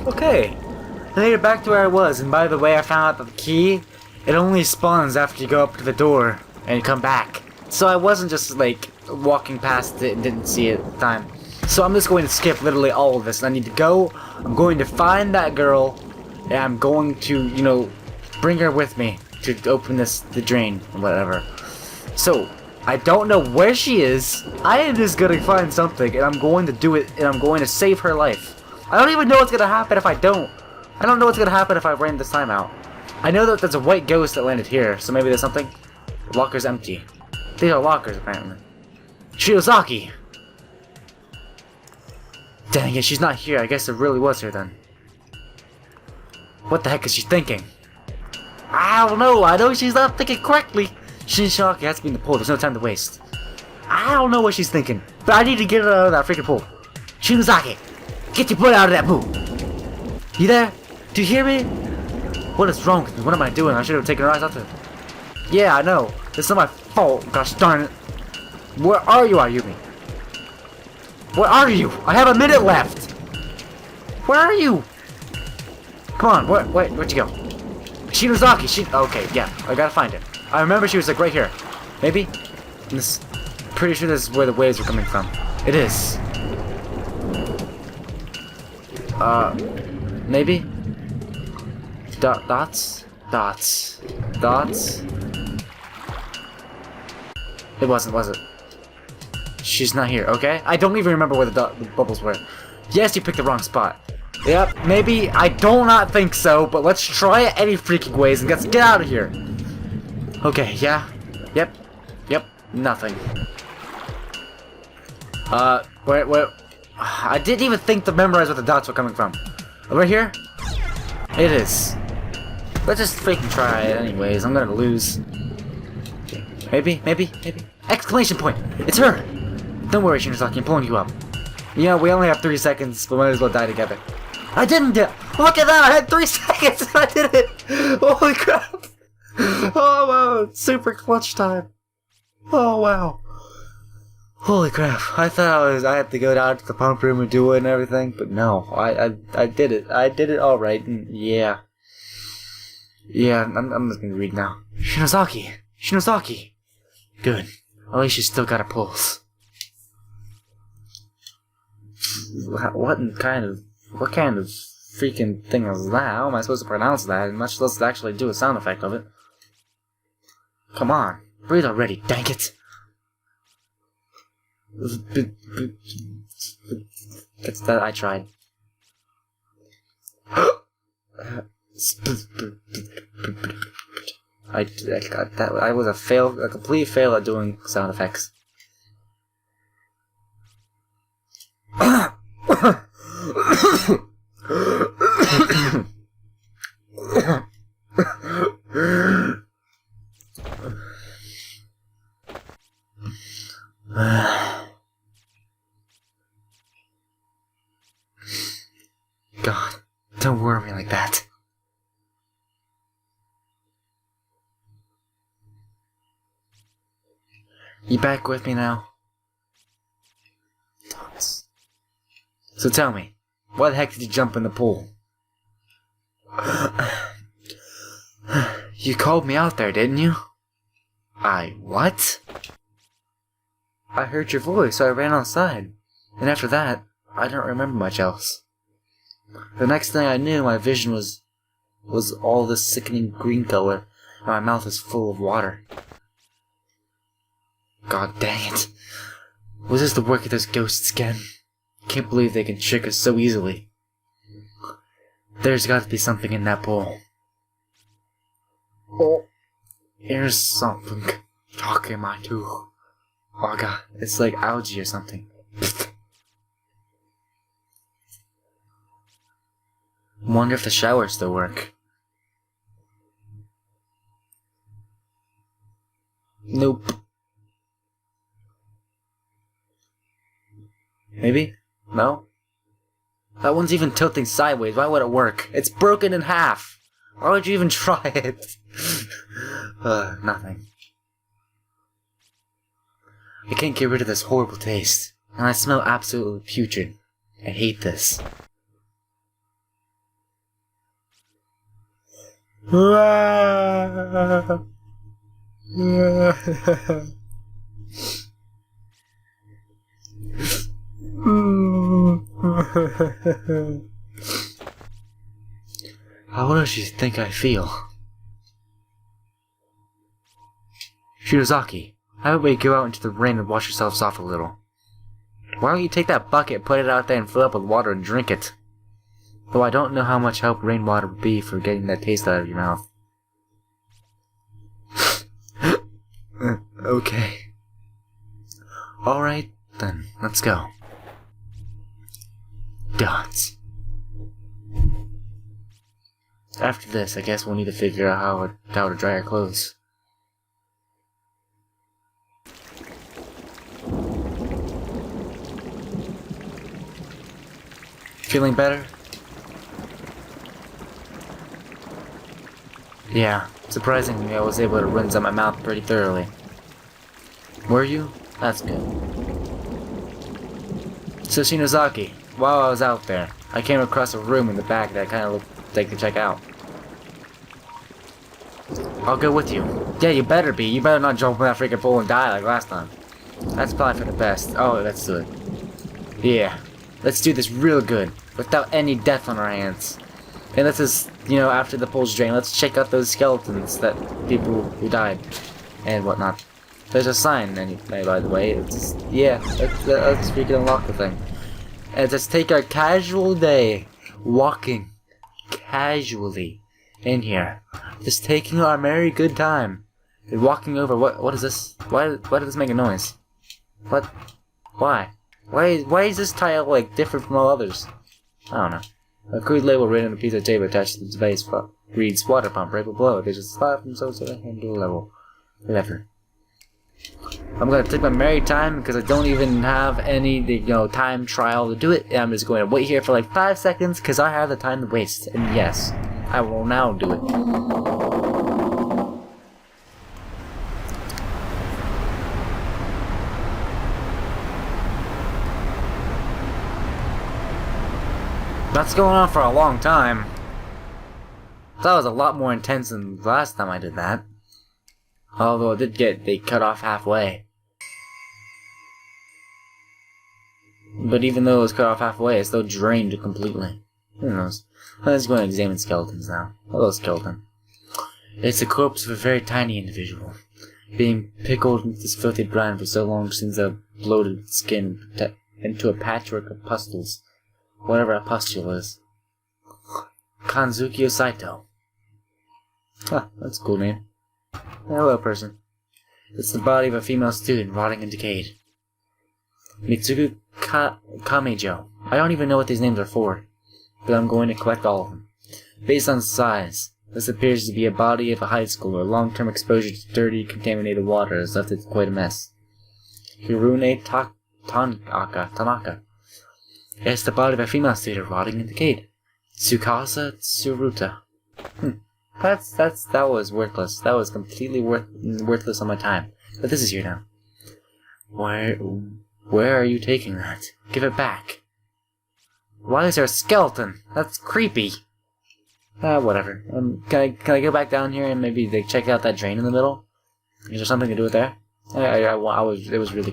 Okay. I made it back to where I was, and by the way, I found out that the key, it only spawns after you go up to the door and you come back. So I wasn't just like walking past it and didn't see it at the time. So I'm just going to skip literally all of this, and I need to go. I'm going to find that girl, and I'm going to, you know, bring her with me to open the drain or whatever. So I don't know where she is. I am just gonna find something, and I'm going to do it, and I'm going to save her life. I don't even know what's gonna happen if I don't. I don't know what's gonna happen if I ran this time out. I know that there's a white ghost that landed here, so maybe there's something. The locker's empty. These are lockers, apparently. Shiozaki! Dang it, she's not here. I guess it really was her then. What the heck is she thinking? I don't know. I know she's not thinking correctly. Shiozaki has to be in the pool. There's no time to waste. I don't know what she's thinking, but I need to get her out of that freaking pool. Shiozaki, get your butt out of that pool. You there? Do you hear me? What is wrong with me? What am I doing? I should have taken her eyes off it. Yeah, I know. It's not my fault. Gosh darn it. Where are you, Ayumi? Where are you? I have a minute left. Where are you? Come on. Where'd you go? Shiozaki. Okay, yeah. I gotta find it. I remember she was like right here. Maybe? Pretty sure this is where the waves are coming from. It is. Maybe? Dots? It wasn't, was it? She's not here, okay? I don't even remember where the bubbles were. Yes, you picked the wrong spot. Yep, maybe. I do not think so, but let's try it any freaking ways and let's get out of here. Okay, yeah. Yep. Nothing. Wait. I didn't even think to memorize where the dots were coming from. Over here? It is. Let's just freaking try it anyways. I'm gonna lose. Okay. Maybe. Exclamation point! It's her! Don't worry, Shiozaki, I'm pulling you up. You know, we only have 3 seconds, but we might as well die together. I didn't do it! Look at that! I had 3 seconds and I did it! Holy crap! Oh wow, super clutch time. Oh wow. Holy crap. I thought I had to go down to the pump room and do it and everything, but no. I did it. I did it alright, and yeah. Yeah, I'm just gonna read now. Shiozaki! Good. At least she's still got a pulse. What kind of freaking thing is that? How am I supposed to pronounce that, much less actually do a sound effect of it? Come on, breathe already, dang it! That's that I tried. I got that. I was a complete fail at doing sound effects. God, don't worry me like that. You back with me now? Thomas. So tell me, why the heck did you jump in the pool? You called me out there, didn't you? What? I heard your voice, so I ran outside. And after that, I don't remember much else. The next thing I knew, my vision was all this sickening green color, and my mouth was full of water. God dang it. Was this the work of those ghosts again? Can't believe they can trick us so easily. There's got to be something in that bowl. Oh, here's something talking my tooth. Oh god, it's like algae or something. Wonder if the showers still work. Nope. Maybe? No? That one's even tilting sideways. Why would it work? It's broken in half. Why would you even try it? Nothing. I can't get rid of this horrible taste. And I smell absolutely putrid. I hate this. How does she think I feel? Shiozaki, how about we go out into the rain and wash yourselves off a little? Why don't you take that bucket, put it out there, and fill it up with water and drink it? Though I don't know how much help rainwater would be for getting that taste out of your mouth. Okay. Alright, then, let's go. Dots. After this, I guess we'll need to figure out how to dry our clothes. Feeling better? Yeah, surprisingly I was able to rinse out my mouth pretty thoroughly. Were you? That's good. So Shinozaki, while I was out there, I came across a room in the back that kinda looked like to check out. I'll go with you. Yeah, you better be. You better not jump in that freaking pool and die like last time. That's probably for the best. Oh, let's do it. Yeah. Let's do this real good, without any death on our hands. And let's just, you know, after the pool's drained, let's check out those skeletons that people who died and whatnot. There's a sign, anyway, by the way. It's just, yeah, let's freaking unlock the thing. And just take our casual day, walking casually in here, just taking our merry good time, and walking over. What is this? Why did this make a noise? What? Why? Why is this tile like different from all others? I don't know. A crude label written on a piece of tape attached to the device reads water pump right below. There's a slot from so to handle level. Whatever. I'm gonna take my merry time because I don't even have any, you know, time trial to do it. I'm just going to wait here for like 5 seconds because I have the time to waste. And yes, I will now do it. That's going on for a long time. That was a lot more intense than the last time I did that. Although it did get they cut off halfway. But even though it was cut off halfway, it still drained completely. Who knows? Let's go and examine skeletons now. Hello, skeleton. It's the corpse of a very tiny individual, being pickled into this filthy brine for so long since the bloated skin into a patchwork of pustules. Whatever a pustule is. Kanzukyo Saito. Huh, that's a cool name. Hello, person. It's the body of a female student rotting and decayed. Mitsuku Kamejo. I don't even know what these names are for, but I'm going to collect all of them. Based on size, this appears to be a body of a high schooler. Long-term exposure to dirty, contaminated water has left it quite a mess. Hirune Tanaka. It's the body of a female student rotting and decayed. Tsukasa Tsuruta. That was worthless. That was completely worthless on my time. But this is here now. Where are you taking that? Give it back. Why is there a skeleton? That's creepy. Whatever. Can I go back down here and maybe they check out that drain in the middle? Is there something to do with there? It was really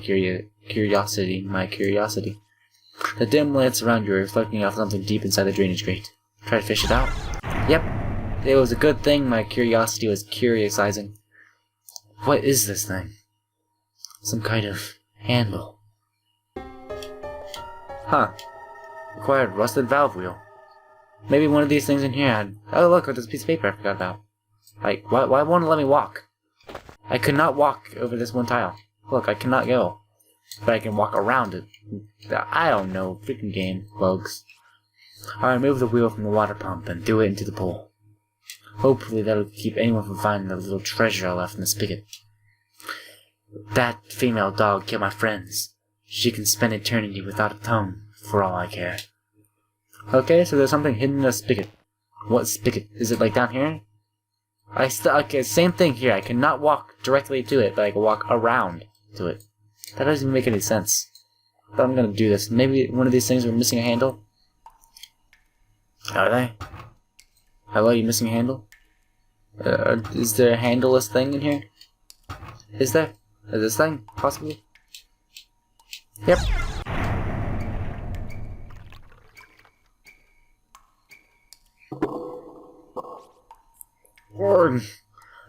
my curiosity. The dim lights around you are reflecting off something deep inside the drainage grate. Try to fish it out? Yep. It was a good thing my curiosity was curiousizing. What is this thing? Some kind of handle. Huh. Required rusted valve wheel. Maybe one of these things in here had... Oh look, there's a piece of paper I forgot about. Like, why won't it let me walk? I could not walk over this one tile. Look, I cannot go. But I can walk around it. I don't know. Freaking game. Bugs. I remove the wheel from the water pump and threw it into the pool. Hopefully that'll keep anyone from finding the little treasure I left in the spigot. That female dog killed my friends. She can spend eternity without a tongue, for all I care. Okay, so there's something hidden in the spigot. What spigot? Is it like down here? Okay, same thing here. I cannot walk directly to it, but I can walk around to it. That doesn't even make any sense. But I'm gonna do this. Maybe one of these things are missing a handle? Are they? Hello, you missing a handle? Is there a handleless thing in here? Is there? Is this thing? Possibly? Yep.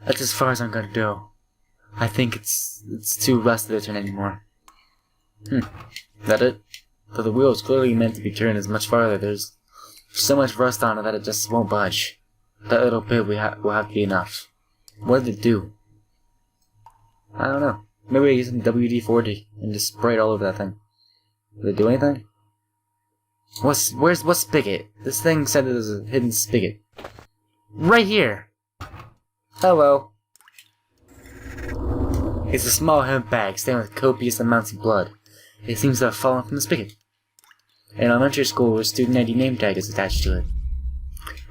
That's as far as I'm gonna go. I think it's too rusty to turn anymore. That it? Though the wheel is clearly meant to be turned as much farther, there's so much rust on it that it just won't budge. That little bit will have to be enough. What did it do? I don't know. Maybe I use some WD-40 and just spray it all over that thing. Did it do anything? What's spigot? This thing said it was a hidden spigot. Right here! Hello. It's a small hemp bag stained with copious amounts of blood. It seems to have fallen from the spigot. An elementary school with student ID name tag is attached to it.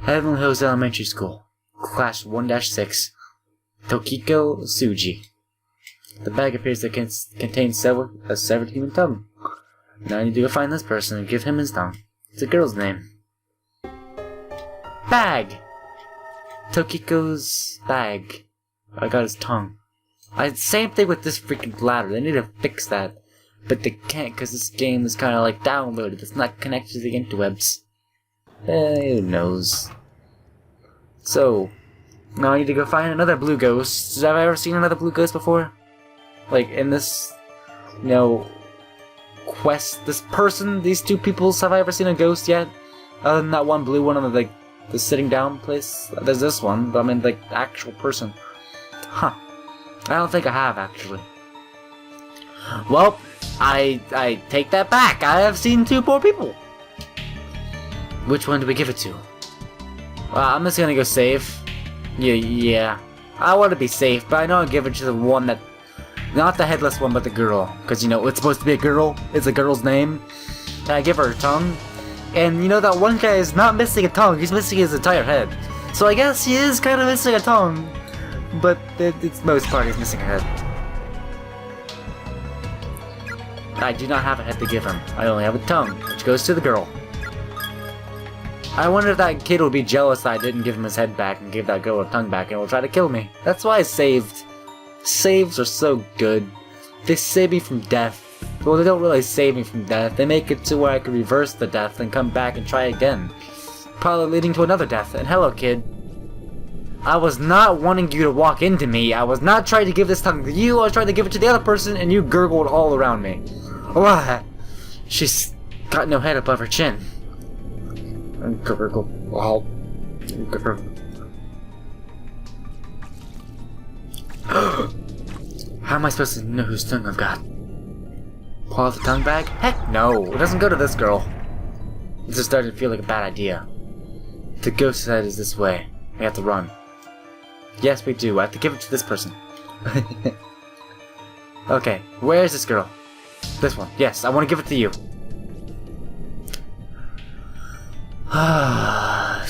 Heavenly Hills Elementary School, Class 1-6, Tokiko Tsuji. The bag appears to contain a severed human tongue. Now I need to go find this person and give him his tongue. It's a girl's name. Bag! Tokiko's bag. I got his tongue. Same thing with this freaking ladder. They need to fix that. But they can't because this game is kind of like downloaded. It's not connected to the interwebs. Who knows? So, now I need to go find another blue ghost. Have I ever seen another blue ghost before? Like, in this, quest, this person, these two people, have I ever seen a ghost yet? Other than that one blue one on the sitting down place? There's this one, but I mean, like, the actual person. Huh. I don't think I have, actually. Well, I take that back. I have seen two poor people. Which one do we give it to? I'm just gonna go safe. Yeah. I want to be safe, but I know I'll give it to the one that... Not the headless one, but the girl. Because, it's supposed to be a girl. It's a girl's name. And I give her a tongue. And, that one guy is not missing a tongue. He's missing his entire head. So I guess he is kind of missing a tongue. But it's most part he's missing a head. I do not have a head to give him. I only have a tongue, which goes to the girl. I wonder if that kid will be jealous that I didn't give him his head back and give that girl her tongue back and will try to kill me. That's why I saved. Saves are so good. They save me from death. Well, they don't really save me from death. They make it to where I can reverse the death and come back and try again. Probably leading to another death. And hello, kid. I was not wanting you to walk into me. I was not trying to give this tongue to you. I was trying to give it to the other person, and you gurgled all around me. What? She's got no head above her chin. Gurgle. Well, gurgle. How am I supposed to know whose tongue I've got? Pull out the tongue bag? Heck no! It doesn't go to this girl. This is starting to feel like a bad idea. The ghost head is this way. We have to run. Yes, we do. I have to give it to this person. Okay, where is this girl? This one. Yes, I want to give it to you.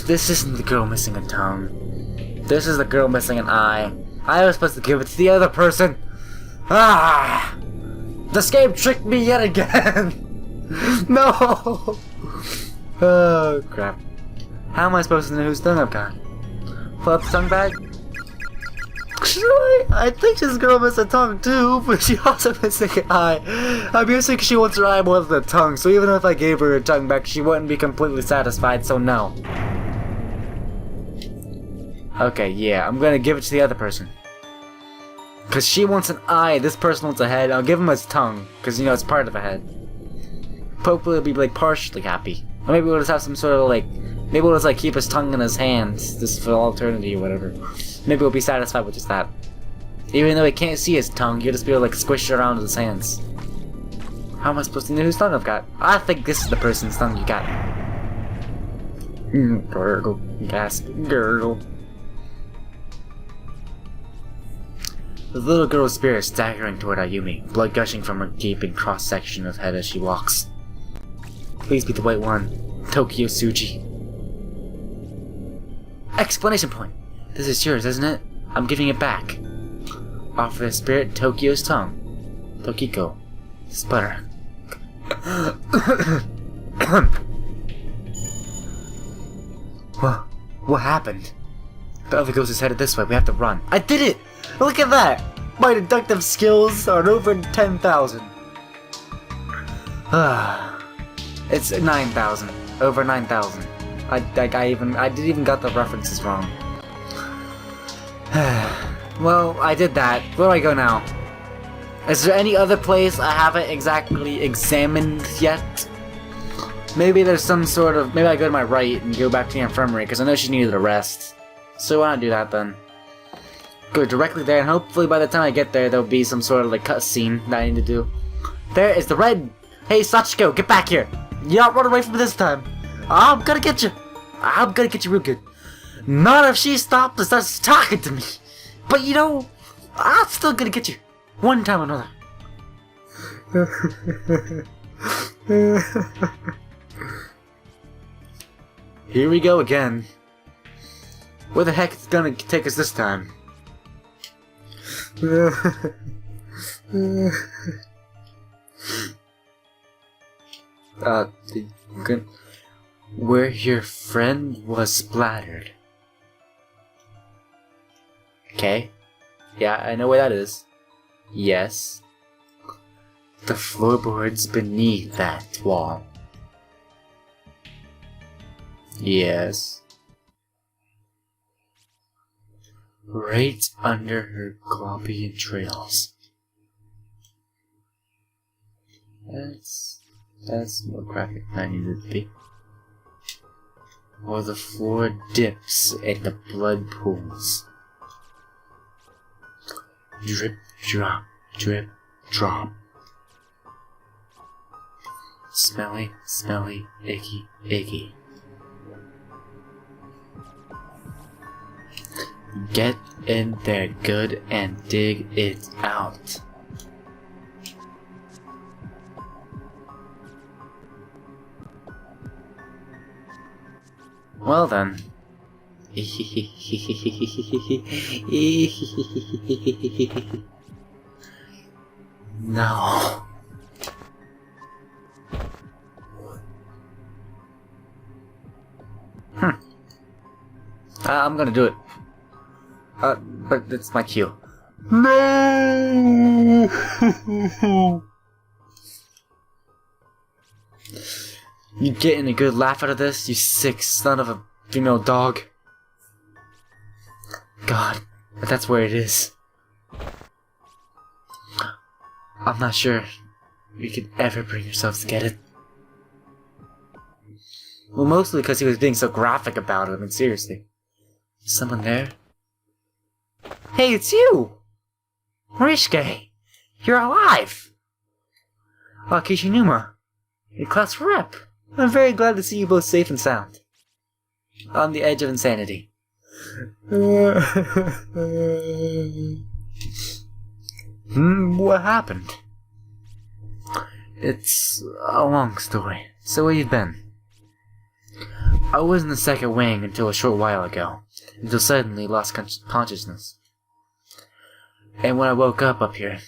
This isn't the girl missing a tongue. This is the girl missing an eye. I was supposed to give it to the other person. This game tricked me yet again. No. Oh crap. How am I supposed to know whose tongue I've got? Pull up the tongue bag. Actually, I think this girl missed a tongue too, but she also missed an eye. I'm guessing she wants her eye more than a tongue, so even if I gave her tongue back, she wouldn't be completely satisfied, so no. Okay, yeah, I'm gonna give it to the other person. Because she wants an eye, this person wants a head, I'll give him his tongue, because, it's part of a head. Hopefully he'll be, partially happy. Or maybe we'll just have some sort of, maybe we'll just, keep his tongue in his hands, just for all eternity or whatever. Maybe we'll be satisfied with just that. Even though he can't see his tongue, you'll just be able to, squish it around with his hands. How am I supposed to know whose tongue I've got? I think this is the person's tongue you got. Gurgle. Gasp. Gurgle. The little girl's spirit staggering toward Ayumi, blood gushing from her gaping cross-section of head as she walks. Please be the white one, Tokyo Tsuji. Explanation point! This is yours, isn't it? I'm giving it back. Offer the spirit Tokyo's tongue. Tokiko. Sputter. What happened? The other ghost is headed this way. We have to run. I did it! Look at that! My deductive skills are over 10,000. It's 9,000. Over 9,000. I didn't even got the references wrong. Well, I did that. Where do I go now? Is there any other place I haven't exactly examined yet? Maybe there's some sort of... Maybe I go to my right and go back to the infirmary, because I know she needed a rest. So why not do that then? Go directly there, and hopefully by the time I get there, there'll be some sort of like cutscene that I need to do. There is the red! Hey, Sachiko, get back here! You're not running away from me this time! I'm gonna get you! I'm gonna get you real good. Not if she stops and starts talking to me! But you know, I'm still gonna get you. One time or another. Here we go again. Where the heck is it gonna take us this time? Where your friend was splattered. Okay. Yeah, I know where that is. Yes. The floorboards beneath that wall. Yes. Right under her gloppy entrails. That's more graphic than I needed it to be. Or the floor dips and the blood pools. Drip, drop, drip, drop. Smelly, smelly, icky, icky. Get in there good and dig it out. Well then. No. I'm gonna do it. But it's my cue. No! You getting a good laugh out of this, you sick son of a female dog? God, but that's where it is. I'm not sure we could ever bring ourselves to get it. Well, mostly because he was being so graphic about it. I mean, seriously. Is someone there? Hey, it's you! Morishige! You're alive! Kishinuma, your class rep. I'm very glad to see you both safe and sound. On the edge of insanity. What happened? It's a long story. So where you been? I was in the second wing until a short while ago, until suddenly lost consciousness. And when I woke up here,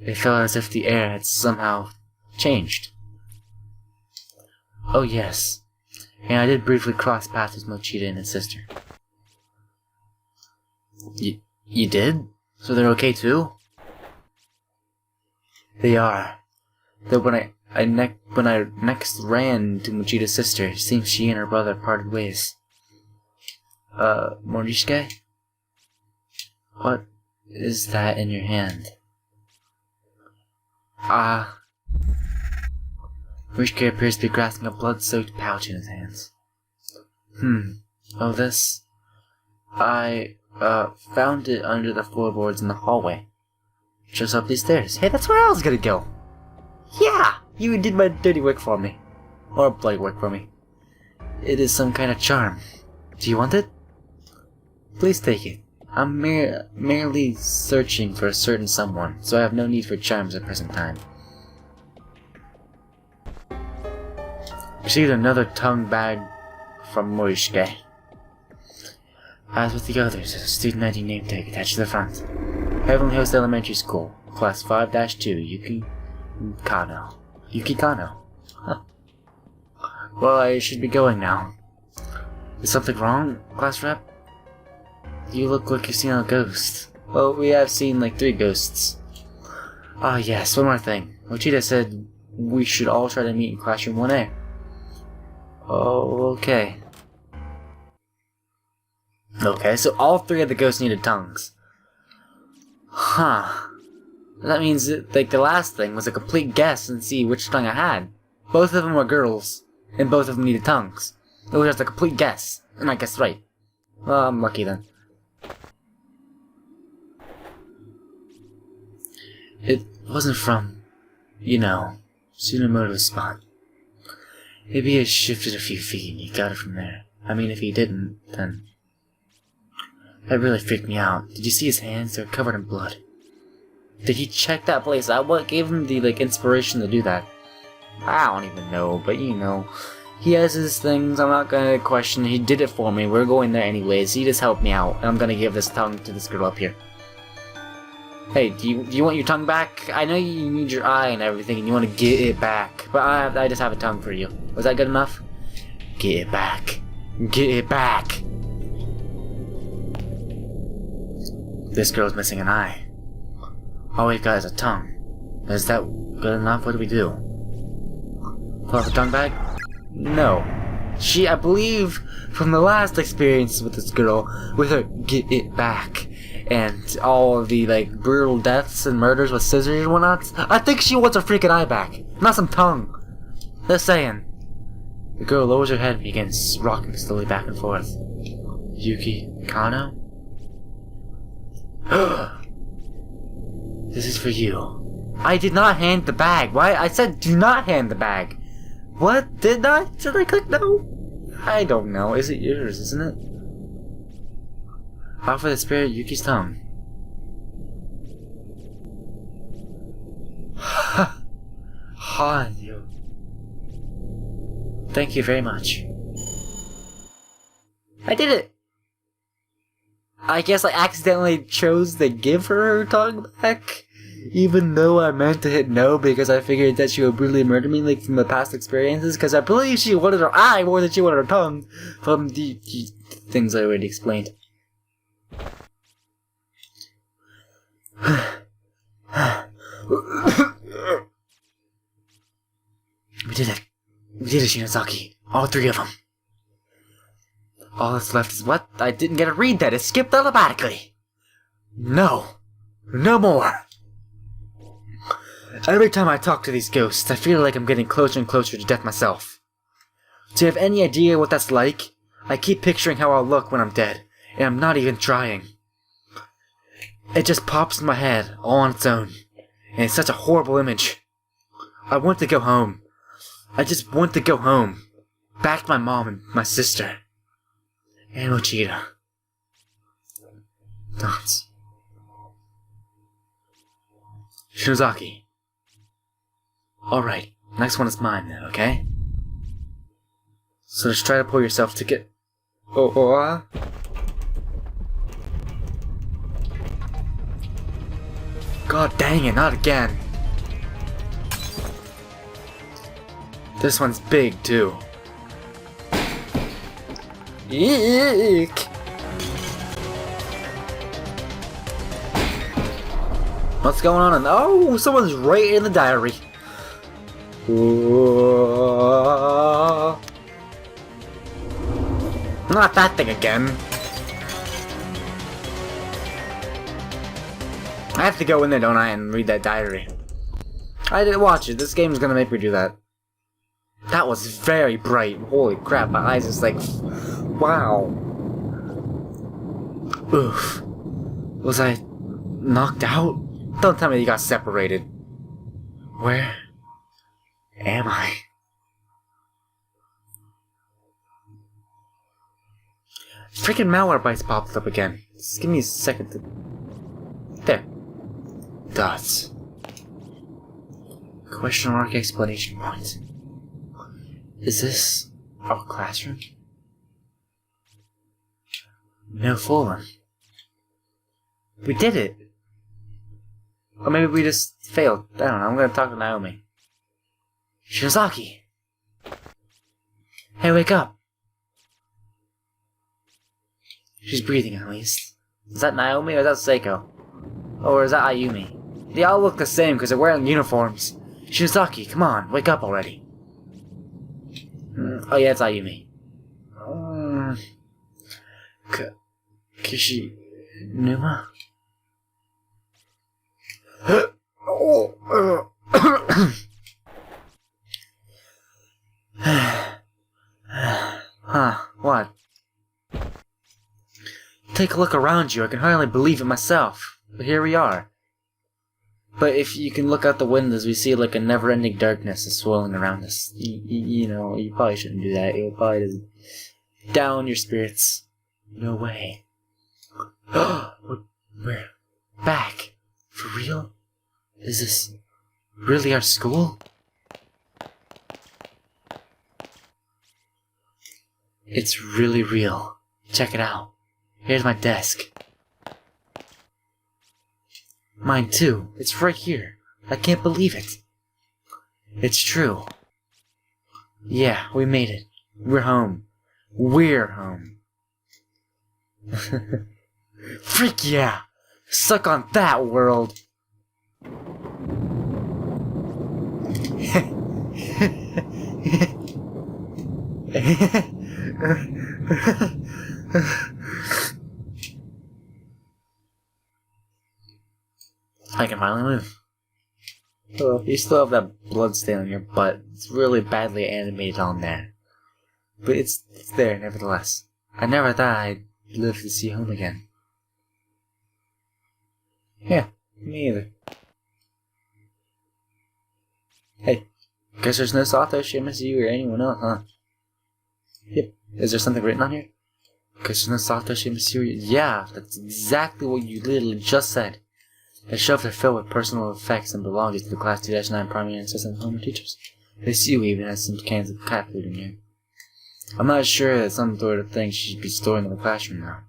it felt as if the air had somehow changed. Oh yes, and I did briefly cross paths with Mochida and his sister. You did? So they're okay too? They are. Though when I next ran to Mochida's sister, it seems she and her brother parted ways. Morishige? What is that in your hand? Morishige appears to be grasping a blood-soaked pouch in his hands. Oh, this? I, found it under the floorboards in the hallway. Just up these stairs. Hey, that's where I was gonna go! Yeah! You did my dirty work for me. Or bloody work for me. It is some kind of charm. Do you want it? Please take it. I'm merely searching for a certain someone, so I have no need for charms at present time. Received another tongue bag from Morishige. As with the others, there's a student ID name tag attached to the front. Heavenly Host Elementary School, Class 5-2, Yuki Kano. Huh. Well, I should be going now. Is something wrong, class rep? You look like you've seen a ghost. Well, we have seen like 3 ghosts. Ah, yes, one more thing. Mochida said we should all try to meet in classroom 1A. Oh, okay. Okay, so all 3 of the ghosts needed tongues. Huh. That means that, like, the last thing was a complete guess and see which tongue I had. Both of them were girls, and both of them needed tongues. It was just a complete guess, and I guessed right. Well, I'm lucky then. It wasn't from, you know, Tsunomoto's spot. Maybe it shifted a few feet and he got it from there. I mean, if he didn't, then... That really freaked me out. Did you see his hands? They're covered in blood. Did he check that place out? What gave him the, like, inspiration to do that? I don't even know, but you know. He has his things, I'm not gonna question. He did it for me, we're going there anyways. He just helped me out, and I'm gonna give this tongue to this girl up here. Hey, do you want your tongue back? I know you need your eye and everything, and you want to get it back. But I just have a tongue for you. Was that good enough? Get it back. Get it back! This girl's missing an eye. All we've got is a tongue. Is that good enough? What do we do? Pull out the tongue bag? No. I believe, from the last experience with this girl, with her get it back, and all of the, like, brutal deaths and murders with scissors and whatnot, I think she wants her freaking eye back, not some tongue. Just saying. The girl lowers her head and begins rocking slowly back and forth. Yuki Kano? This is for you. I did not hand the bag. Why? I said do not hand the bag. What? Did I? Did I click no? I don't know. Is it yours, isn't it? Offer the spirit Yuki's tongue. Hanyu. Thank you very much. I did it! I guess I accidentally chose to give her tongue back, even though I meant to hit no because I figured that she would brutally murder me, like, from the past experiences, because I believe she wanted her eye more than she wanted her tongue, from the things I already explained. We did it. We did it, Shinozaki. All 3 of them. All that's left is what? I didn't get to read that. It skipped automatically. No. No more. Every time I talk to these ghosts, I feel like I'm getting closer and closer to death myself. Do you have any idea what that's like? I keep picturing how I'll look when I'm dead, and I'm not even trying. It just pops in my head, all on its own, and it's such a horrible image. I want to go home. I just want to go home. Back to my mom and my sister. And Mochida. Thoughts. Shinozaki. Alright, next one is mine then, okay? So just try to pull yourself to get... God dang it, not again. This one's big, too. Eek! What's going on? Oh, someone's right in the diary. Not that thing again. I have to go in there, don't I, and read that diary. I didn't watch it. This game's gonna make me do that. That was very bright. Holy crap, my eyes is like... Wow. Oof. Was I knocked out? Don't tell me you got separated. Where am I? Freaking malware bites popped up again. Just give me a second to... There. Dots. Question mark explanation point. Is this our classroom? No full one. We did it! Or maybe we just failed. I don't know, I'm gonna talk to Naomi. Shinozaki! Hey, wake up! She's breathing at least. Is that Naomi or is that Seiko? Or is that Ayumi? They all look the same because they're wearing uniforms. Shinozaki, come on, wake up already. Oh yeah, it's Ayumi. Kishi... Numa? Huh, what? Take a look around you, I can hardly believe it myself. But here we are. But if you can look out the windows, we see like a never-ending darkness is swirling around us. You know, you probably shouldn't do that. It'll probably just down your spirits. No way. We're back. For real? Is this really our school? It's really real. Check it out. Here's my desk. Mine too. It's right here. I can't believe it. It's true. Yeah, we made it. We're home. We're home. Freak yeah! Suck on that, world! I can finally move. Oh, you still have that blood stain on your butt. It's really badly animated on there. But it's there, nevertheless. I never thought I'd live to see home again. Yeah, me either. Hey, guess there's no Satoshi, MSU, or anyone else, huh? Yep. Is there something written on here? Guess there's no Satoshi, MSU. Yeah, that's exactly what you literally just said. The shelves are filled with personal effects and belongings to the Class 2-9 primary and assistant home teachers. The CU even has some cans of cat food in here. I'm not sure that's some sort of thing she should be storing in the classroom now.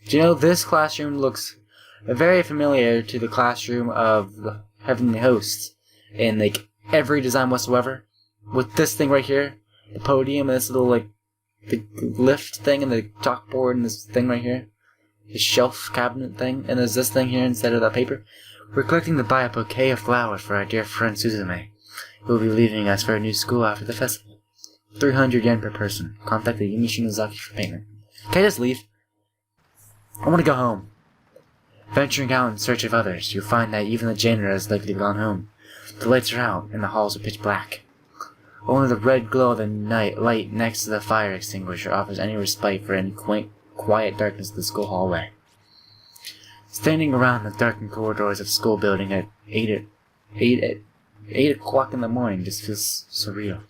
Do you know, this classroom looks very familiar to the classroom of the Heavenly Host in, like, every design whatsoever. With this thing right here, the podium and this little, like, the lift thing and the chalkboard and this thing right here. The shelf cabinet thing, and there's this thing here instead of that paper. We're collecting to buy a bouquet of flowers for our dear friend Suzume, who will be leaving us for a new school after the festival. 300 yen per person. Contact the Yumi Shinozaki for payment. Can I just leave? I want to go home. Venturing out in search of others, you'll find that even the janitor has likely gone home. The lights are out, and the halls are pitch black. Only the red glow of the night light next to the fire extinguisher offers any respite for any quiet darkness of the school hallway. Standing around the darkened corridors of the school building at 8 o'clock in the morning just feels surreal.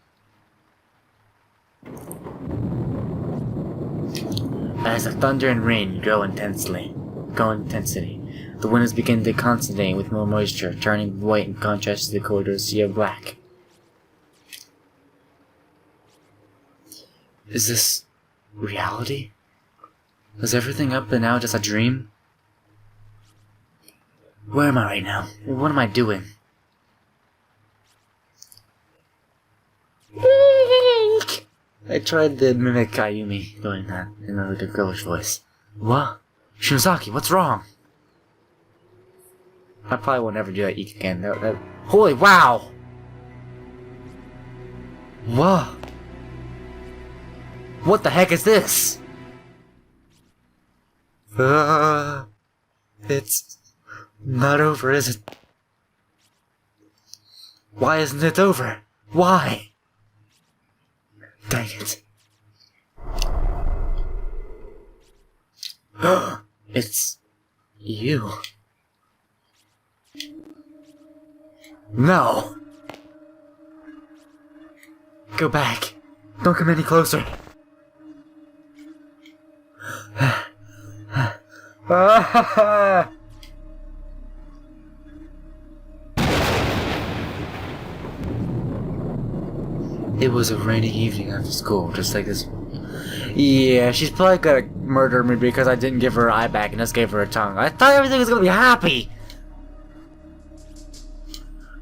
As the thunder and rain grow in intensity, the windows begin to condensate with more moisture, turning white in contrast to the corridor's sea of black. Is this reality? Is everything up and now just a dream? Where am I right now? What am I doing? I tried to mimic Ayumi doing that in a girlish voice. What? Shinozaki, what's wrong? I probably will never do that again. Holy wow! What? What the heck is this? It's not over, is it? Why isn't it over? Why? Dang it. It's you. No. Go back. Don't come any closer. It was a rainy evening after school, just like this. Yeah, she's probably gonna murder me because I didn't give her her eye back and just gave her a tongue. I thought everything was gonna be happy!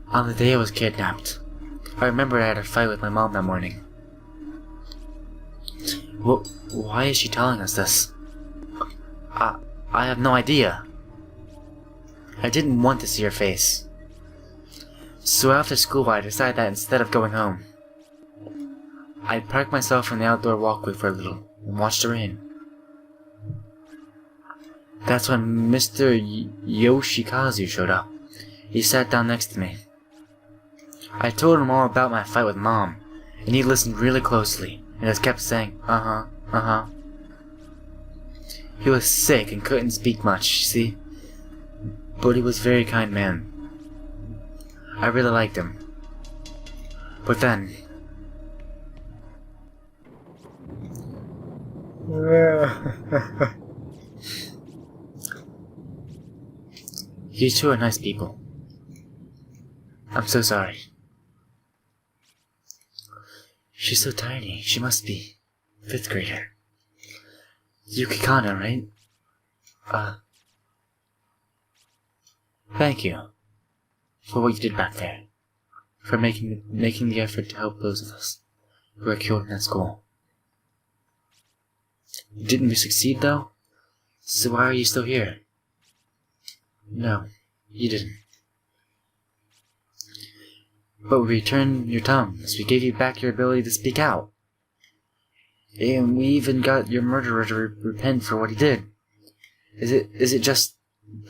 On the day I was kidnapped, I remember I had a fight with my mom that morning. Why is she telling us this? I have no idea. I didn't want to see her face. So after school, I decided that instead of going home, I'd park myself on the outdoor walkway for a little and watch the rain. That's when Mr. Yoshikazu showed up. He sat down next to me. I told him all about my fight with Mom, and he listened really closely and just kept saying, uh-huh, uh-huh. He was sick and couldn't speak much, you see? But he was a very kind man. I really liked him. But then... You two are nice people. I'm so sorry. She's so tiny. She must be 5th grader. Yukikana, right? Thank you for what you did back there. For making the effort to help those of us who were killed in that school. Didn't we succeed though? So why are you still here? No, you didn't. But we returned your tongues. We gave you back your ability to speak out. And we even got your murderer to repent for what he did. Is it just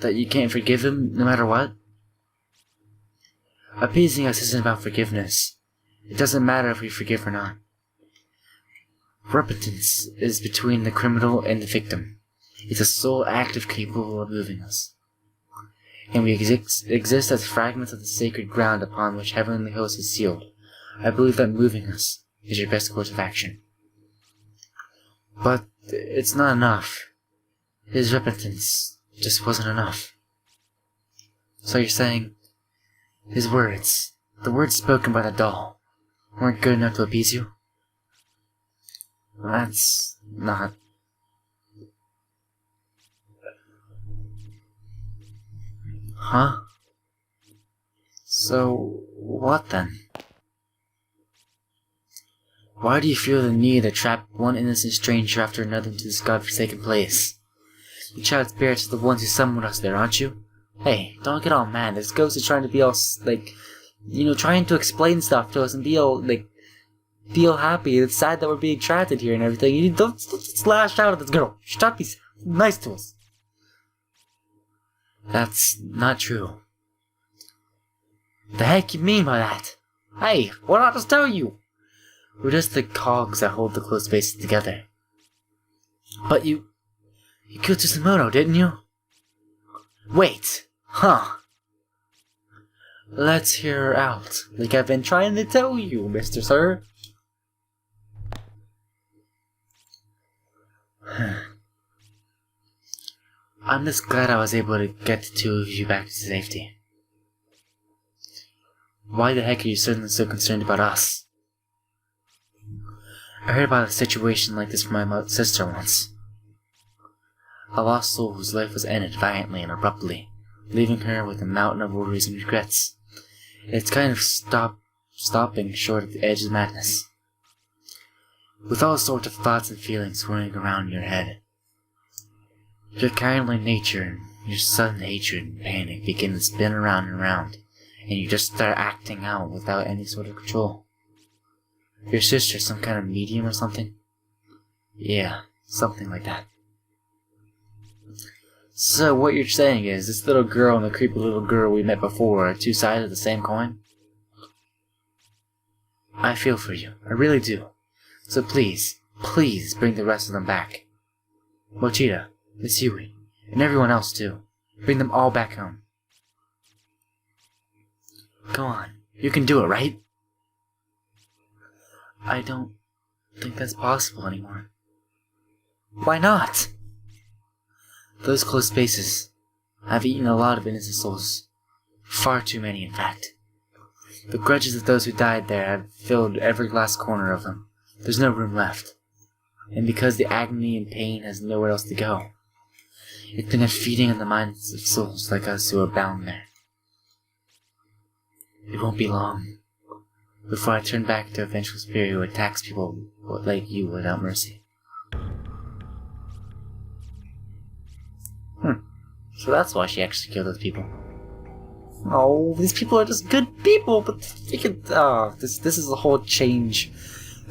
that you can't forgive him no matter what? Appeasing us isn't about forgiveness. It doesn't matter if we forgive or not. Repentance is between the criminal and the victim. It's a sole act capable of moving us. And we exist as fragments of the sacred ground upon which heavenly host is sealed. I believe that moving us is your best course of action. But it's not enough. His repentance just wasn't enough. So you're saying his words, the words spoken by the doll, weren't good enough to appease you? That's not... Huh? So, what then? Why do you feel the need to trap one innocent stranger after another into this godforsaken place? The child spirits are the ones who summoned us there, aren't you? Hey, don't get all mad. This ghost is trying to be all, like, trying to explain stuff to us and be all, like, feel happy. It's sad that we're being trapped here and everything. You don't slash out at this girl. Stop being nice to us. That's not true. The heck you mean by that? Hey, what did I just tell you? We're just the cogs that hold the closed spaces together. But you killed Tsumoto, didn't you? Wait, huh? Let's hear her out, like I've been trying to tell you, Mr. Sir. I'm just glad I was able to get the two of you back to safety. Why the heck are you suddenly so concerned about us? I heard about a situation like this from my sister once. A lost soul whose life was ended violently and abruptly, leaving her with a mountain of worries and regrets. It's kind of stopping short at the edge of madness. With all sorts of thoughts and feelings swirling around in your head. Your kindly nature and your sudden hatred and panic begin to spin around and around, and you just start acting out without any sort of control. Your sister some kind of medium or something? Yeah, something like that. So what you're saying is, this little girl and the creepy little girl we met before are two sides of the same coin? I feel for you, I really do. So please, please bring the rest of them back. Mochida, Miss Yui, and everyone else too. Bring them all back home. Come on, you can do it, right? I don't think that's possible anymore. Why not? Those closed spaces have eaten a lot of innocent souls. Far too many, in fact. The grudges of those who died there have filled every last corner of them. There's no room left. And because the agony and pain has nowhere else to go, it's been feeding on the minds of souls like us who are bound there. It won't be long before I turn back to a vengeful spirit who attacks people like you without mercy. So that's why she actually killed those people. Oh, these people are just good people, but this is a whole change.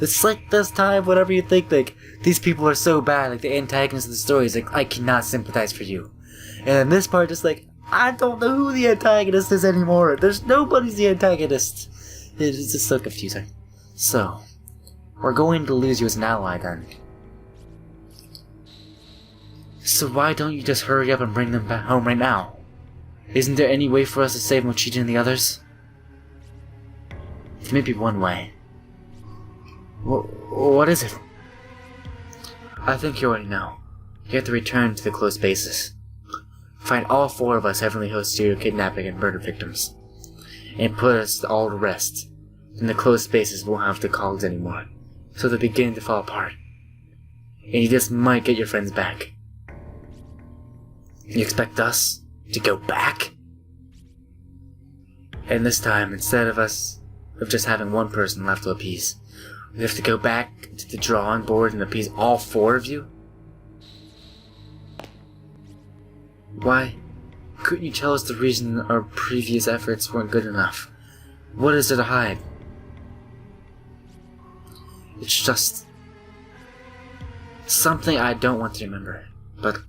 It's like this time, whatever you think, like, these people are so bad, like, the antagonists of the story is like, I cannot sympathize for you. And then this part, just like, I don't know who the antagonist is anymore. There's nobody's the antagonist. It's just so confusing. So, we're going to lose you as an ally then. So why don't you just hurry up and bring them back home right now? Isn't there any way for us to save Mochiji and the others? There may be one way. What is it? I think you already know. You have to return to the closed bases. Find all 4 of us Heavenly Host serial kidnapping and murder victims. And put us all to rest. Then the closed spaces won't have the cogs anymore. So they're beginning to fall apart. And you just might get your friends back. You expect us to go back? And this time, instead of just having one person left to appease, we have to go back to the drawing board and appease all 4 of you? Why couldn't you tell us the reason our previous efforts weren't good enough? What is there to hide? It's just something I don't want to remember, but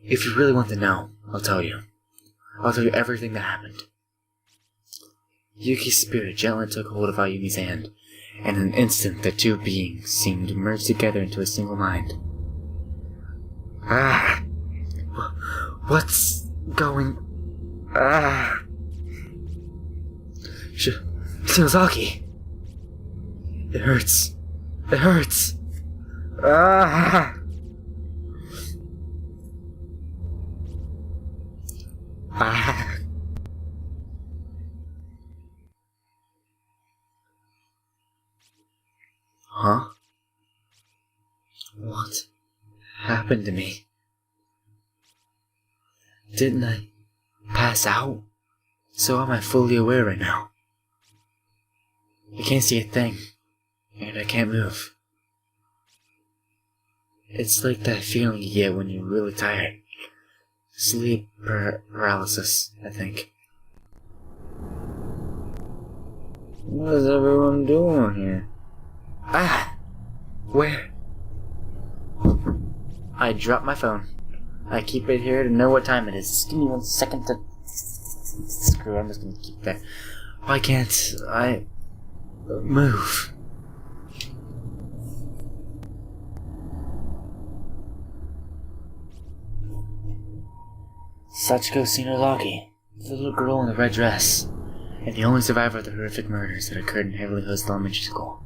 if you really want to know, I'll tell you. I'll tell you everything that happened. Yuki's spirit gently took hold of Ayumi's hand, and in an instant the 2 beings seemed to merge together into a single mind. What's going... Shinozaki! It hurts. It hurts. Huh? What happened to me? Didn't I pass out? So am I fully aware right now? I can't see a thing, and I can't move. It's like that feeling you get when you're really tired. Sleep paralysis, I think. What is everyone doing here? Where? I dropped my phone. I keep it here to know what time it is. Just give me 1 second to... Screw it, I'm just gonna keep that. Why can't I... move? Sachiko Shinozaki, the little girl in the red dress, and the only survivor of the horrific murders that occurred in Heavenly Host Elementary School.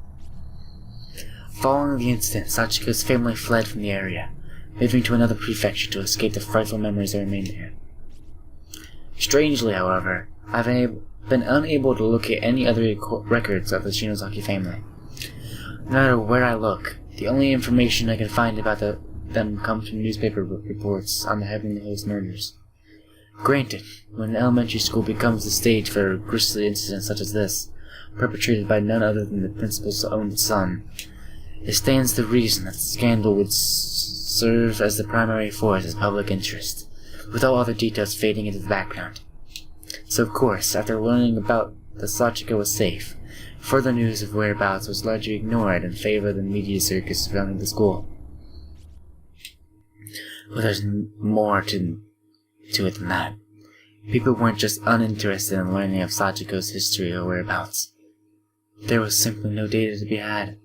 Following the incident, Sachiko's family fled from the area, moving to another prefecture to escape the frightful memories that remained there. Strangely, however, I've been unable to locate any other records of the Shinozaki family. No matter where I look, the only information I can find about them comes from newspaper reports on the Heavenly Host murders. Granted, when an elementary school becomes the stage for a grisly incident such as this, perpetrated by none other than the principal's own son, it stands to reason that the scandal would serve as the primary force as public interest, with all other details fading into the background. So of course, after learning about that Sachiko was safe, further news of whereabouts was largely ignored in favor of the media circus surrounding the school. But there's more to it than that. People weren't just uninterested in learning of Sachiko's history or whereabouts. There was simply no data to be had.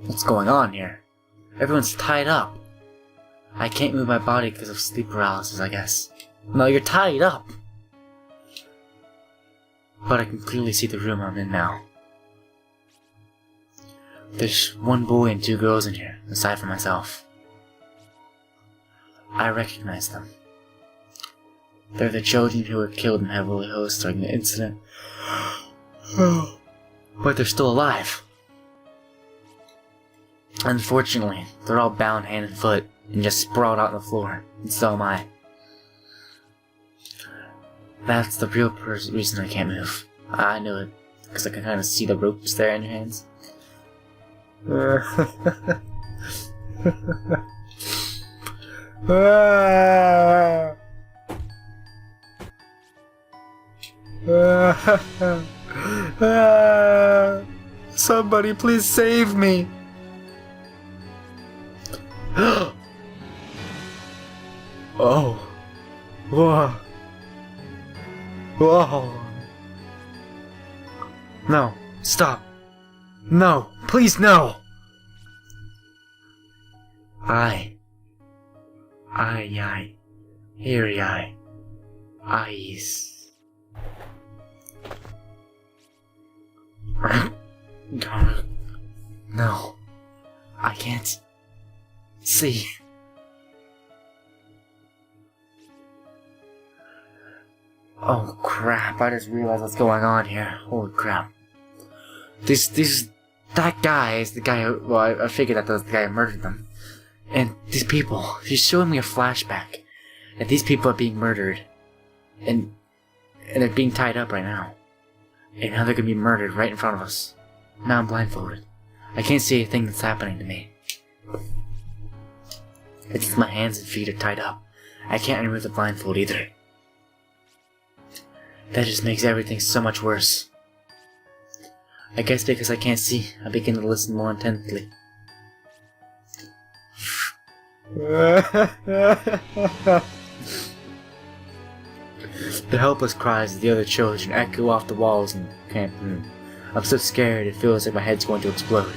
What's going on here? Everyone's tied up. I can't move my body because of sleep paralysis, I guess. No, you're tied up! But I can clearly see the room I'm in now. There's 1 boy and 2 girls in here, aside from myself. I recognize them. They're the children who were killed in Heavenly Host during the incident. But they're still alive. Unfortunately, they're all bound hand and foot and just sprawled out on the floor, and so am I. That's the real reason I can't move. I knew it. Because I can kind of see the ropes there in your hands. Somebody please save me. Oh. Whoa. Whoa. No. Stop. No. Please no. Here eyes. No. I can't see. Oh crap, I just realized what's going on here. Holy crap. That guy is the guy who, well, I figured that was the guy who murdered them. And these people, she's showing me a flashback. And these people are being murdered. And they're being tied up right now. And now they're gonna be murdered right in front of us. Now I'm blindfolded. I can't see anything that's happening to me. It's just my hands and feet are tied up. I can't remove the blindfold either. That just makes everything so much worse. I guess because I can't see, I begin to listen more intently. The helpless cries of the other children echo off the walls in the camp room. I'm so scared it feels like my head's going to explode.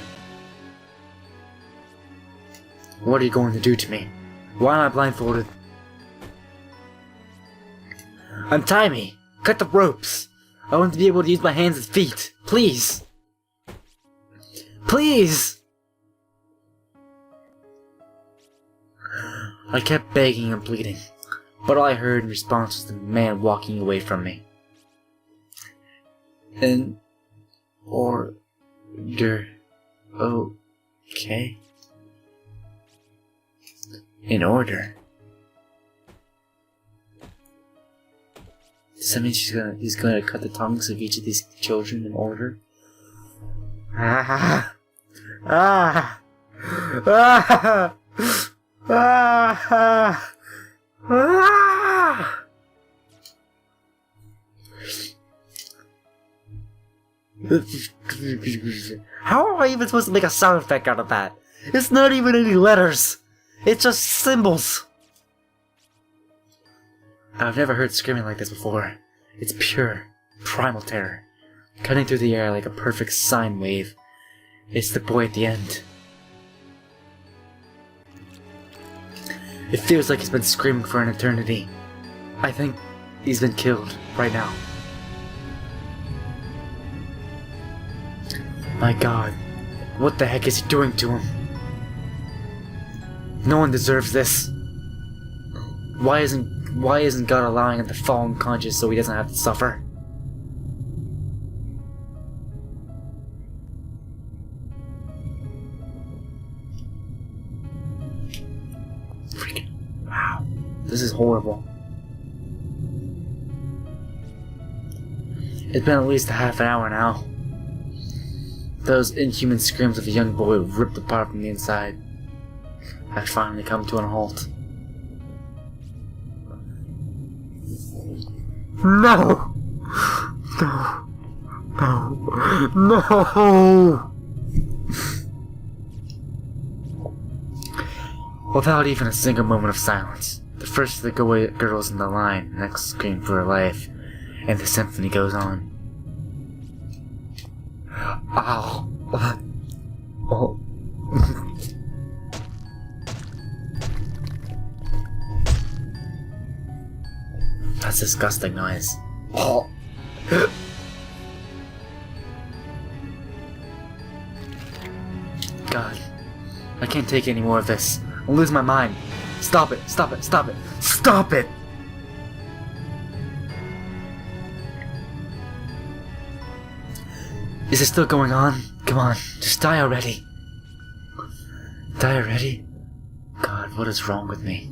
What are you going to do to me? Why am I blindfolded? Untie me! Cut the ropes! I want to be able to use my hands and feet! Please! Please! I kept begging and pleading, but all I heard in response was the man walking away from me. In order. Okay. In order. Does that mean he's gonna cut the tongues of each of these children in order? Ah! Ah! Ah! Ah! Ah! How am I even supposed to make a sound effect out of that? It's not even any letters! It's just symbols! I've never heard screaming like this before. It's pure, primal terror, cutting through the air like a perfect sine wave. It's the boy at the end. It feels like he's been screaming for an eternity. I think he's been killed right now. My God, what the heck is he doing to him? No one deserves this. Why isn't God allowing him to fall unconscious so he doesn't have to suffer? Freaking wow. This is horrible. It's been at least a half an hour now. Those inhuman screams of a young boy ripped apart from the inside had finally come to a halt. No! No! No! No! Without even a single moment of silence, the first of the girls in the line next scream for her life, and the symphony goes on. Ow! Oh. That's a disgusting noise. Oh. God, I can't take any more of this. I'll lose my mind. Stop it! Stop it! Stop it! Stop it! Is it still going on? Come on, just die already. Die already? God, what is wrong with me?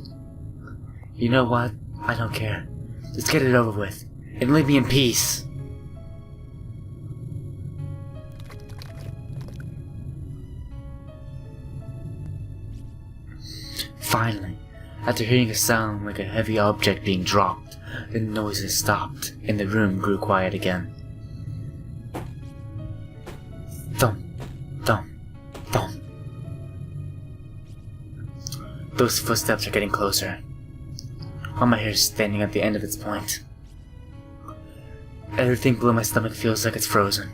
You know what? I don't care. Just get it over with, and leave me in peace. Finally, after hearing a sound like a heavy object being dropped, the noises stopped, and the room grew quiet again. Thump, thump, thump. Those footsteps are getting closer. All my hair is standing at the end of its point. Everything below my stomach feels like it's frozen,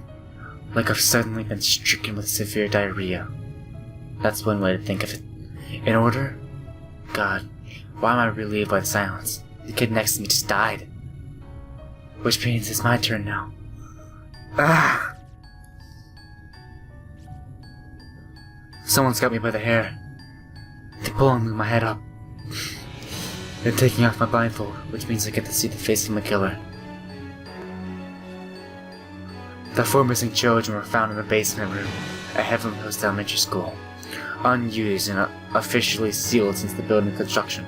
like I've suddenly been stricken with severe diarrhea. That's one way to think of it. In order? God, why am I relieved by the silence? The kid next to me just died. Which means it's my turn now. Ah! Someone's got me by the hair. They're pulling my head up. They're taking off my blindfold, which means I get to see the face of my killer. The 4 missing children were found in the basement room at Heavenly Host Elementary School, unused and officially sealed since the building construction.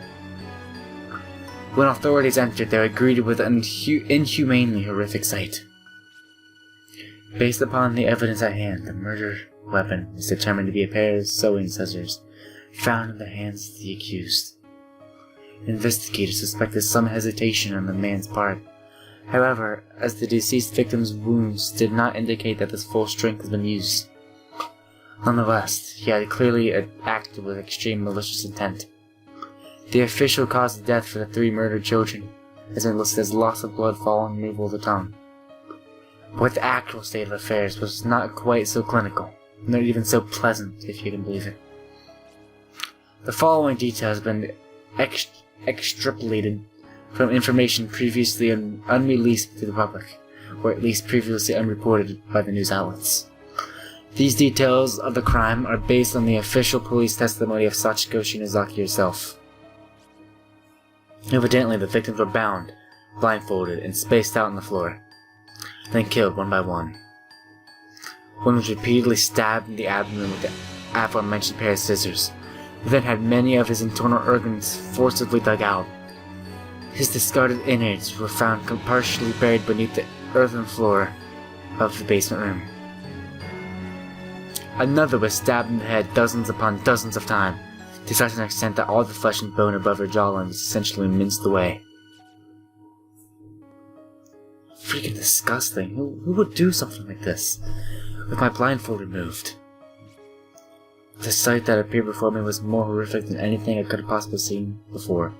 When authorities entered, they were greeted with an inhumanely horrific sight. Based upon the evidence at hand, the murder weapon is determined to be a pair of sewing scissors found in the hands of the accused. Investigators suspected some hesitation on the man's part. However, as the deceased victim's wounds did not indicate that his full strength had been used. Nonetheless, he had clearly acted with extreme malicious intent. The official cause of death for the 3 murdered children has been listed as loss of blood following removal of the tongue. But the actual state of affairs was not quite so clinical, not even so pleasant, if you can believe it. The following details have been extrapolated from information previously unreleased to the public, or at least previously unreported by the news outlets. These details of the crime are based on the official police testimony of Sachiko Shinozaki herself. Evidently, the victims were bound, blindfolded, and spaced out on the floor, then killed one by one. One was repeatedly stabbed in the abdomen with the aforementioned pair of scissors, who then had many of his internal organs forcibly dug out. His discarded innards were found partially buried beneath the earthen floor of the basement room. Another was stabbed in the head dozens upon dozens of times, to such an extent that all the flesh and bone above her jawline was essentially minced away. Freaking disgusting. Who would do something like this? With my blindfold removed. The sight that appeared before me was more horrific than anything I could have possibly seen before,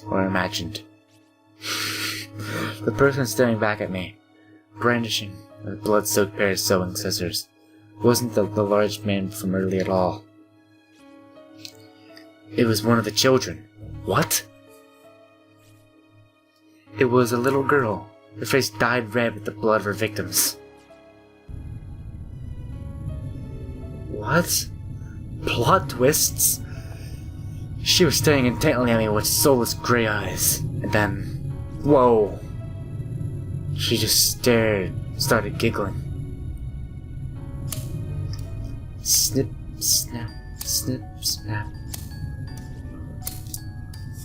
or imagined. The person staring back at me, brandishing a blood-soaked pair of sewing scissors, wasn't the large man from earlier at all. It was one of the children. What? It was a little girl. Her face dyed red with the blood of her victims. What? Plot twists? She was staring intently at me with soulless gray eyes, and then... whoa! She just stared, started giggling. Snip, snap, snip, snap.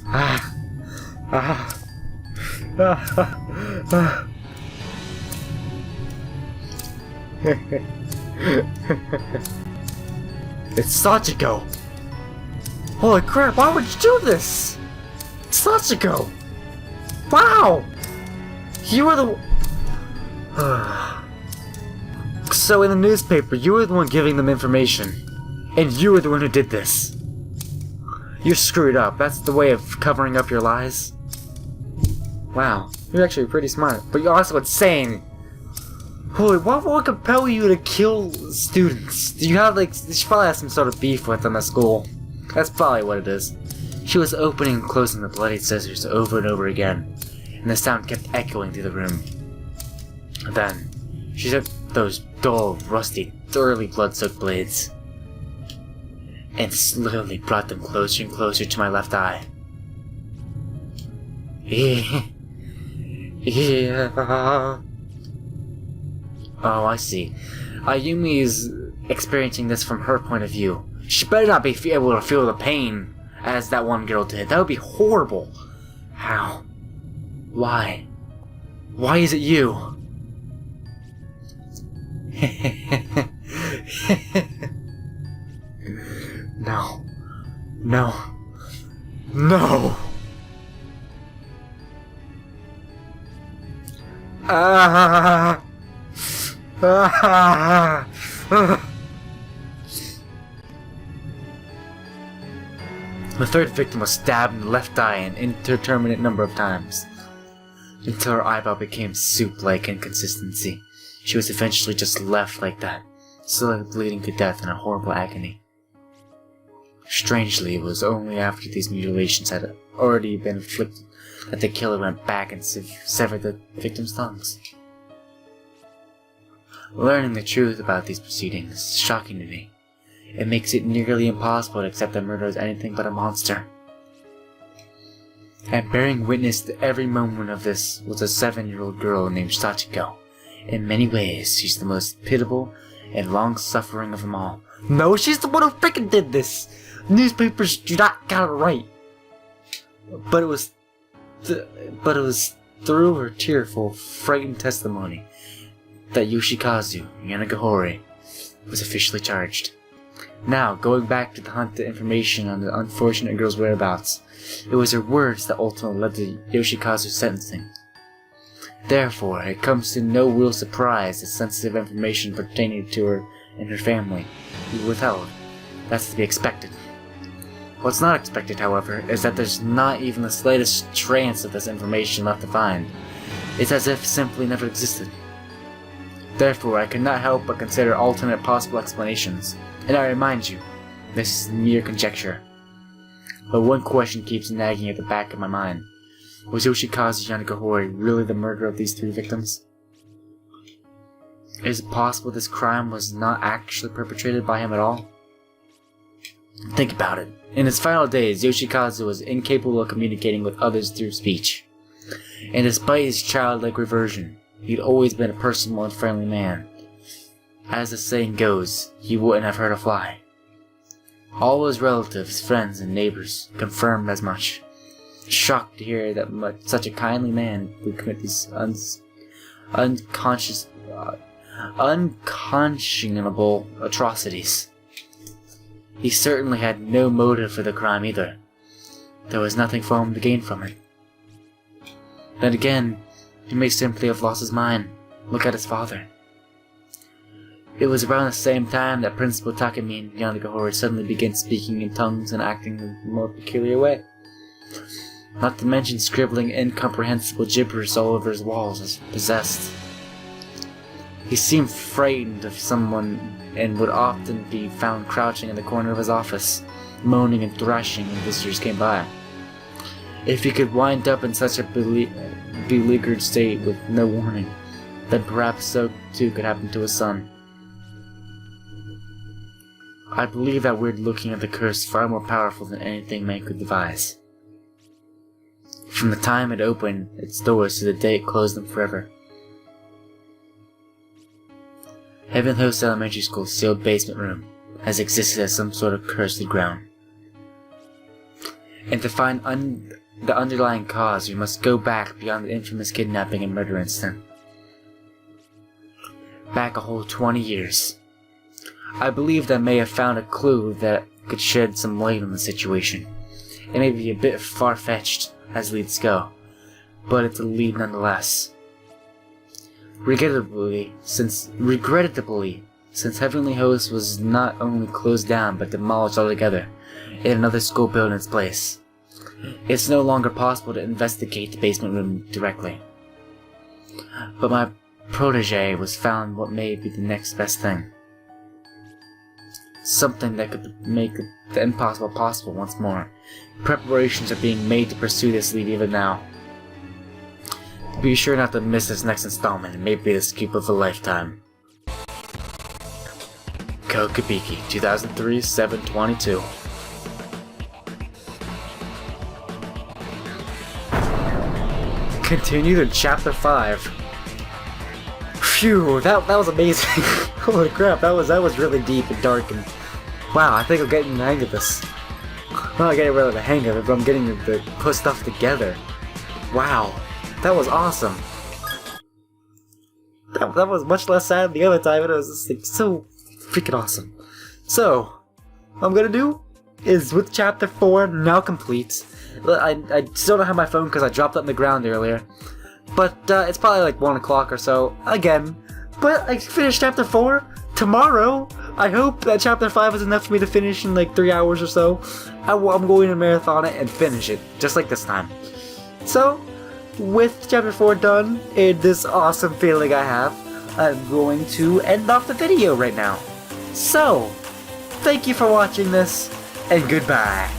Ah! Ah! Ah! Ah! It's Sachiko! Holy crap, why would you do this? Sachiko! Wow! You were the... So in the newspaper, you were the one giving them information. And you were the one who did this. You're screwed up. That's the way of covering up your lies. Wow, you're actually pretty smart. But you're also insane. Holy, what would compel you to kill students? Do you have, like, she probably has some sort of beef with them at school. That's probably what it is. She was opening and closing the bloody scissors over and over again, and the sound kept echoing through the room. Then, she took those dull, rusty, thoroughly blood-soaked blades, and slowly brought them closer and closer to my left eye. Yeah. Oh, I see. Ayumi is experiencing this from her point of view. She better not be able to feel the pain as that one girl did. That would be horrible. How? Why? Why is it you? No. No. No! Ah! Ah! The third victim was stabbed in the left eye an indeterminate number of times, until her eyeball became soup-like in consistency. She was eventually just left like that, slowly bleeding to death in a horrible agony. Strangely, it was only after these mutilations had already been inflicted that the killer went back and severed the victim's tongues. Learning the truth about these proceedings is shocking to me. It makes it nearly impossible to accept that murder is anything but a monster. And bearing witness to every moment of this was a 7-year-old girl named Sachiko. In many ways, she's the most pitiable and long-suffering of them all. No, she's the one who freaking did this! Newspapers do not got it right. But it was through her tearful, frightened testimony that Yoshikazu Yanagihori was officially charged. Now, going back to the hunt to information on the unfortunate girl's whereabouts, it was her words that ultimately led to Yoshikazu's sentencing. Therefore, it comes to no real surprise that sensitive information pertaining to her and her family be withheld. That's to be expected. What's not expected, however, is that there's not even the slightest chance of this information left to find. It's as if it simply never existed. Therefore, I cannot help but consider alternate possible explanations. And I remind you, this is mere conjecture. But one question keeps nagging at the back of my mind. Was Yoshikazu Yanagihori really the murderer of these 3 victims? Is it possible this crime was not actually perpetrated by him at all? Think about it. In his final days, Yoshikazu was incapable of communicating with others through speech. And despite his childlike reversion, he'd always been a personable and friendly man. As the saying goes, he wouldn't have hurt a fly. All his relatives, friends, and neighbors confirmed as much, shocked to hear that such a kindly man would commit these unconscionable atrocities. He certainly had no motive for the crime either. There was nothing for him to gain from it. Then again, he may simply have lost his mind. Look at his father. It was around the same time that Principal Takemi Yanagihori suddenly began speaking in tongues and acting in a more peculiar way. Not to mention scribbling incomprehensible gibberish all over his walls as possessed. He seemed frightened of someone and would often be found crouching in the corner of his office, moaning and thrashing when visitors came by. If he could wind up in such a beleaguered state with no warning, then perhaps so too could happen to his son. I believe that weird looking at the curse far more powerful than anything man could devise. From the time it opened its doors to the day it closed them forever. Heaven Host Elementary School's sealed basement room has existed as some sort of cursed ground. And to find the underlying cause, we must go back beyond the infamous kidnapping and murder incident. Back a whole 20 years. I believe that I may have found a clue that could shed some light on the situation. It may be a bit far-fetched, as leads go, but it's a lead nonetheless. Regrettably, since Heavenly Host was not only closed down but demolished altogether, and another school built in its place, it's no longer possible to investigate the basement room directly. But my protege was found what may be the next best thing. Something that could make the impossible possible once more. Preparations are being made to pursue this lead even now. Be sure not to miss this next installment. It may be the scoop of a lifetime. Kokubiki, 2003, 7/22. Continue to Chapter 5. Phew, that was amazing. Holy crap, that was really deep and dark, and wow, I think I'm getting the hang of this. I'm not getting really the hang of it, but I'm getting to put stuff together. Wow, that was awesome. That was much less sad than the other time, and it was just like so freaking awesome. So, what I'm gonna do is, with Chapter 4 now complete, I still don't have my phone because I dropped it on the ground earlier. But it's probably like 1 o'clock or so again. But I finished chapter 4 tomorrow. I hope that chapter 5 is enough for me to finish in like 3 hours or so. I'm going to marathon it and finish it, just like this time. So, with chapter 4 done, and this awesome feeling I have, I'm going to end off the video right now. So, thank you for watching this, and goodbye.